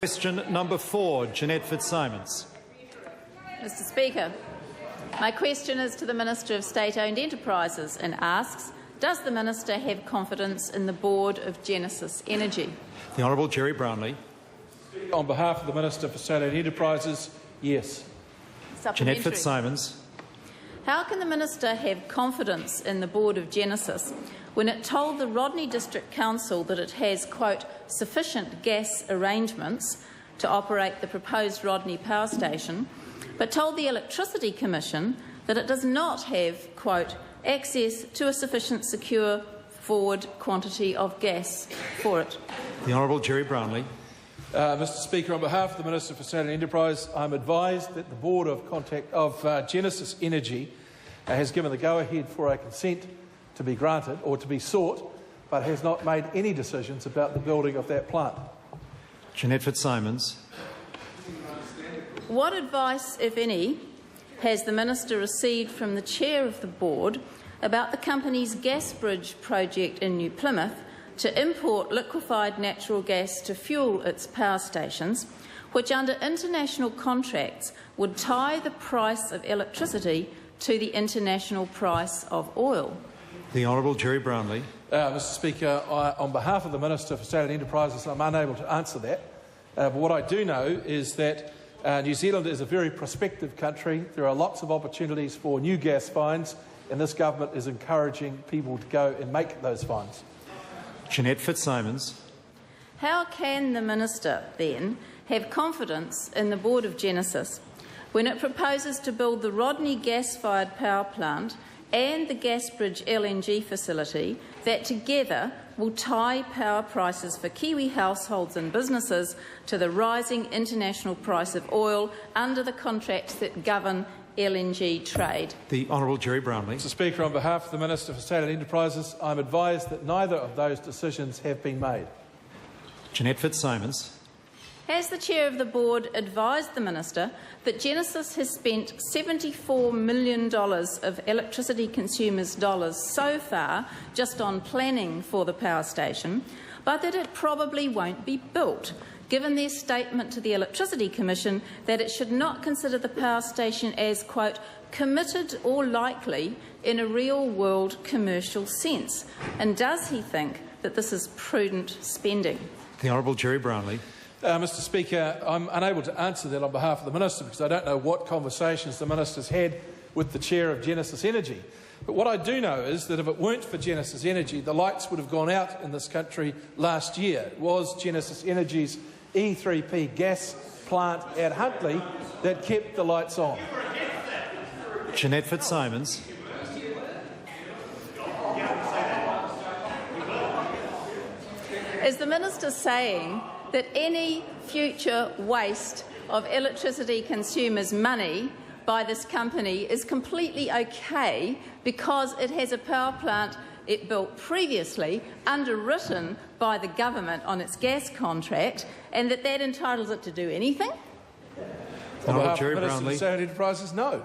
Question number 4, Jeanette Fitzsimons. Mr Speaker, my question is to the Minister of State-Owned Enterprises and asks, does the Minister have confidence in the board of Genesis Energy? The Honourable Gerry Brownelee. On behalf of the Minister for State-Owned Enterprises, yes. Jeanette Fitzsimons. How can the Minister have confidence in the board of Genesis when it told the Rodney District Council that it has, quote, sufficient gas arrangements to operate the proposed Rodney power station, but told the Electricity Commission that it does not have, quote, access to a sufficient secure forward quantity of gas for it? The Honourable Gerry Brownelee. Mr Speaker, on behalf of the Minister for State-Owned Enterprise, I'm advised that the Board of Genesis Energy has given the go-ahead for a consent to be granted or to be sought, but has not made any decisions about the building of that plant. Jeanette Fitzsimons. What advice, if any, has the Minister received from the Chair of the Board about the company's Gasbridge project in New Plymouth to import liquefied natural gas to fuel its power stations, which under international contracts would tie the price of electricity to the international price of oil? The Honourable Gerry Brownelee. Mr Speaker, on behalf of the Minister for State-Owned Enterprises, I'm unable to answer that. But what I do know is that New Zealand is a very prospective country. There are lots of opportunities for new gas finds, and this government is encouraging people to go and make those finds. Jeanette Fitzsimons. How can the Minister, then, have confidence in the Board of Genesis when it proposes to build the Rodney gas-fired power plant and the Gasbridge LNG facility that together will tie power prices for Kiwi households and businesses to the rising international price of oil under the contracts that govern LNG trade? The Honourable Gerry Brownelee. Mr Speaker, on behalf of the Minister for State-Owned Enterprises, I'm advised that neither of those decisions have been made. Jeanette Fitzsimons. Has the Chair of the Board advised the Minister that Genesis has spent $74 million of electricity consumers' dollars so far just on planning for the power station, but that it probably won't be built, given their statement to the Electricity Commission that it should not consider the power station as, quote, committed or likely in a real-world commercial sense? And does he think that this is prudent spending? The Honourable Gerry Brownelee. Mr Speaker, I'm unable to answer that on behalf of the Minister because I don't know what conversations the Minister's had with the Chair of Genesis Energy. But what I do know is that if it weren't for Genesis Energy, the lights would have gone out in this country last year. It was Genesis Energy's E3P gas plant at Huntly that kept the lights on. Jeanette Fitzsimons. Is the Minister saying that any future waste of electricity consumers' money by this company is completely okay because it has a power plant it built previously, underwritten by the government on its gas contract, and that entitles it to do anything? On behalf of the Minister for State-Owned Enterprises, no.